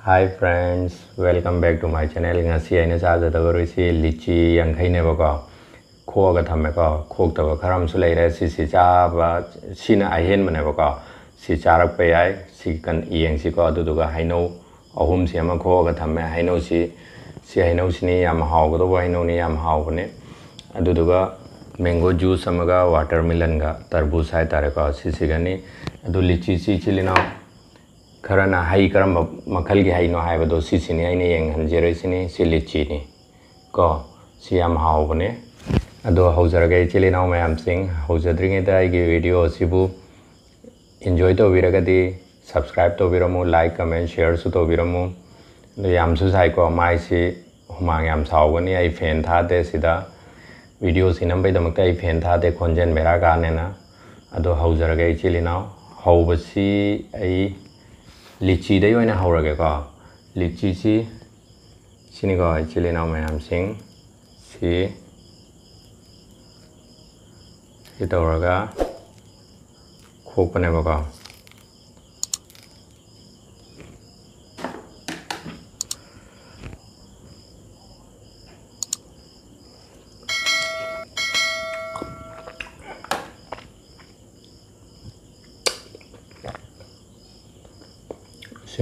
Hi friends, welcome back to my channel. Ngasi aina chajadaba roisi lichi yankainebako khoga thameko khoktaba kharam su leire si chaba sina ahen manebako si charak pe yai si kan iyeng si ko aduduga haino ahum si ama khoga thamme haino si haino sini yam hawgado haino ni yam hawbane aduduga mango juice amaga watermelon ga tarboos hai tareko si gani adu lichi si chilina Kharna high करम मखल की high no high बदो सिने आइने young हंजेरे सिने सिलिची नि को SIAM हाउबने अदो हौजरगे chilli now ma'am सिंग हौजद्रिंगे दा आइगे video सिबु enjoy तो बिरगदी subscribe तो बिरमु like comment share सु तो बिरमु दो याम सु साइ को माइ सि हुमांग याम साउगनी आई फैन थादे सिदा वीडियो सिनम बै दमकता आई फैन थादे खोंजेन बेरा गानेना अदो हौजरगे चिली नाउ हौबसी आई लीची दे ओइना हौरगे को लीची सिनी को चिली नाउ मैम सिंग सी तौरगा खोपने बको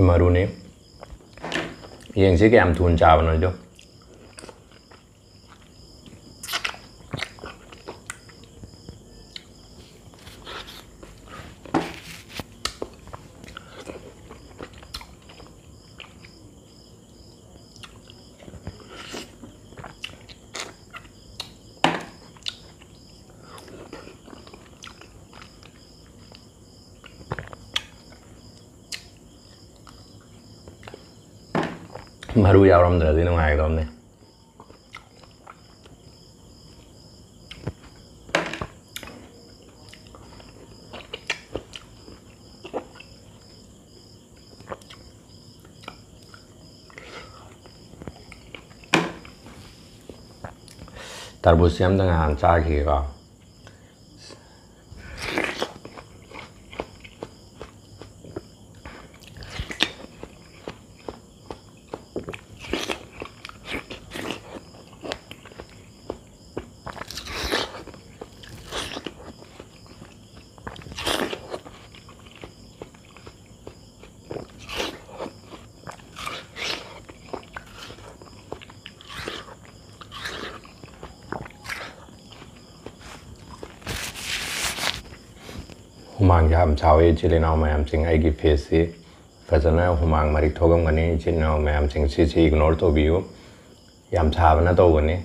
मरु ने यंगसे के थून चावनो जो मरु यावरमद्रदि नुंगाइगदबने तरबूज याम दंगा चाखिगा हुमांग याम चावे चिली नाउ मैम सिंग आइगी फेस से फजना हुमांग मरी थोगम गनी चिली नाउ मैम सिंग सी इग्नोर तो बियो याम चावना तो गनी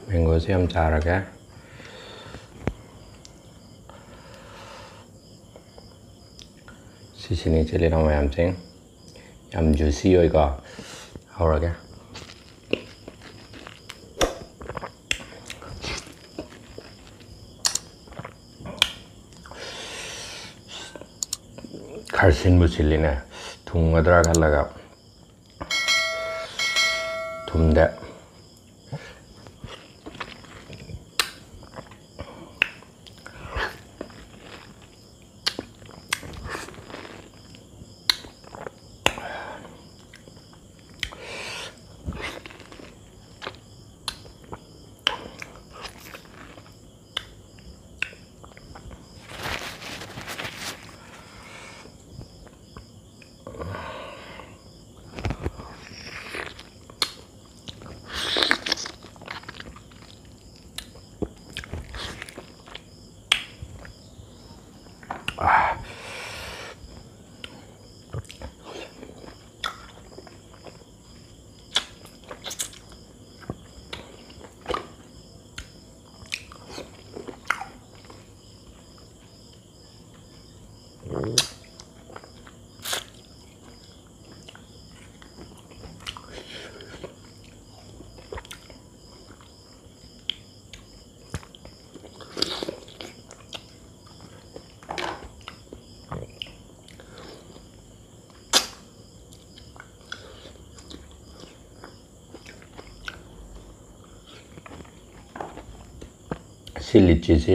मैंगो से हम चाह रखे सिनी चिली नाउ मैम सिंग याम जूसी होइगा हौरगे खरसिन चिली ने थुंगद्रा खलगा थुमदे สิลิจิซิ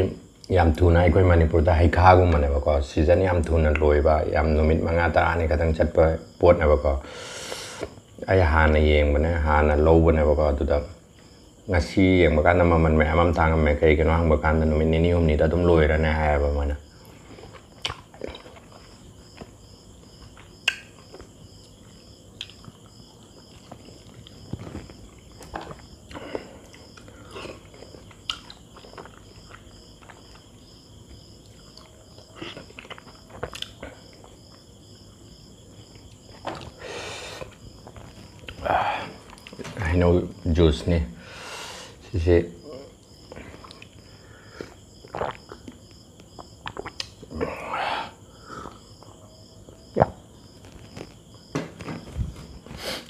ยามทุนไอ้คนมันนี่พูดได้ให้ข้ากุมันเนี่ยบอกว่าซีซันยามทุนนั่นรวยบ่ายามนุมิตมังอาตานี่ก็ต้องจัดไปปวดเนี่ยบอกว่าไอ้หาในเองมันเนี่ยหาในโลบเนี่ยบอกว่าตัวดับงาซีเองบอกกันน้ำมันแม่มั่มทางแม่เคยกันว่าบอกกันนุมิตนี่นี่ผมนี่ต้องรวยแล้วเนี่ยให้ประมาณนั้นให้โนจูสนี่สิ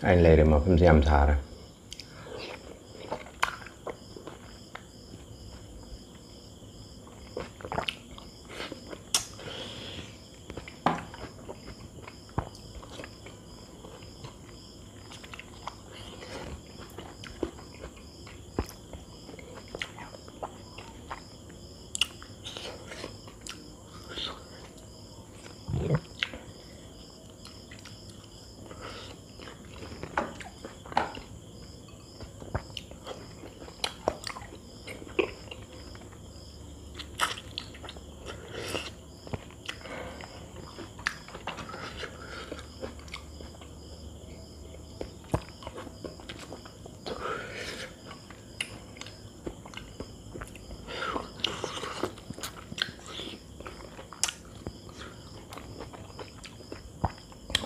ไอ้เลยมาผมจะยำชาละ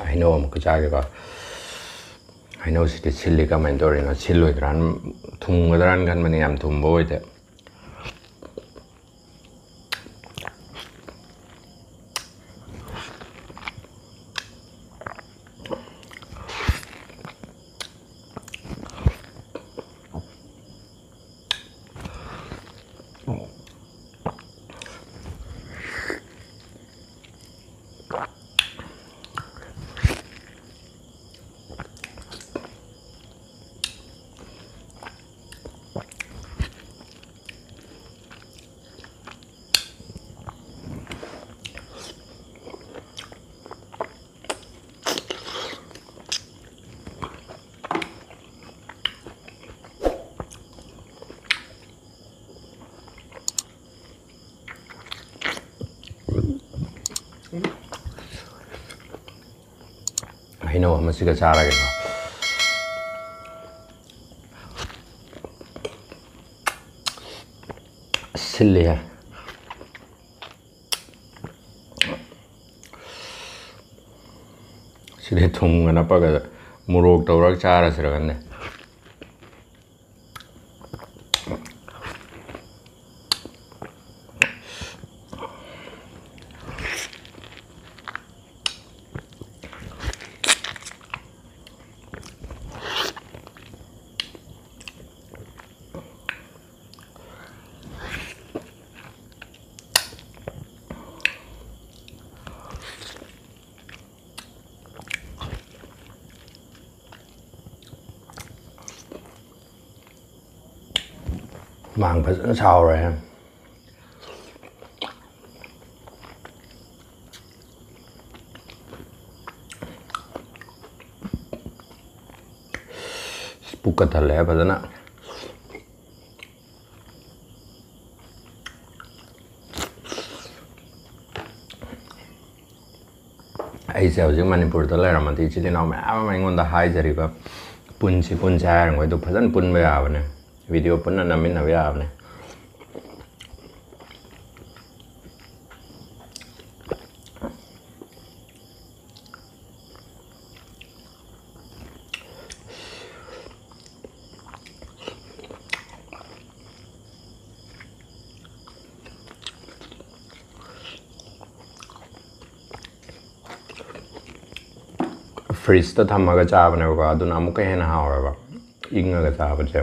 ไฮโนมันก็จะก็ไฮโนสิที่ชิลลี่ก็มันตัวเองนะชิลล์อีกร้านทุ่งร้านกันมันยำทุ่งบ่อยแต่ไฮโนมันสิกระชากอะไรกันชิลลี่ชิลลี่ทุ่งกันนะปะก็มูรกตัวรักชาอะไรสิละกันเนี่ยมังภาษาชาวเลยฮะปุกตะแล้วภาษาน่ะไอ้เซลล์ซึ่งมันอินพุตตะแล้วมันที่ชิลินเอาแม่ไม่งอนตาไฮจะรีบปุ่นชิปุ่นแชร์งไว้ตัวภาษาปุ่นไม่เอาเนี่ยวิดีโอปุ่นนั้นไม่น่าเอาเนี่ย ꯐ꯭ꯔꯤꯖꯇ ꯊꯝꯃꯒ ꯆꯥꯕꯅꯦꯕꯀꯣ ꯑꯗꯨꯅ ꯑꯃꯨꯛꯀ ꯍꯦꯟꯅ ꯍꯥꯎꯋꯦꯕ ꯏꯪꯉꯒ ꯆꯥꯕꯁꯦ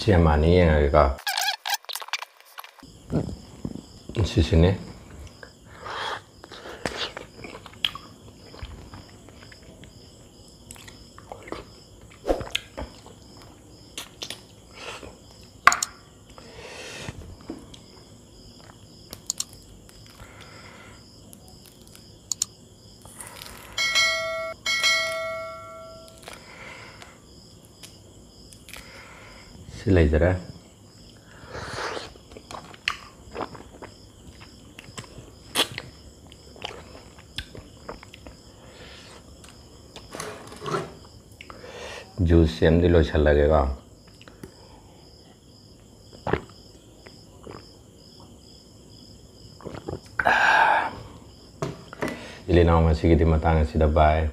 ꯁꯤ ꯑꯃꯅꯤ ꯌꯦꯡꯉꯒꯦꯀꯣ ꯁꯤꯁꯤꯅꯦ ꯁꯤ ꯂꯩꯖꯔꯦ ꯖꯨꯁ ꯁꯦꯝꯗꯤ ꯂꯣꯏꯁꯜꯂꯒꯦꯀꯣ ꯏꯂꯤꯅꯥꯎ ꯉꯁꯤꯒꯤꯗꯤ ꯃꯇꯥꯡ ꯑꯁꯤꯗ ꯕꯥꯏ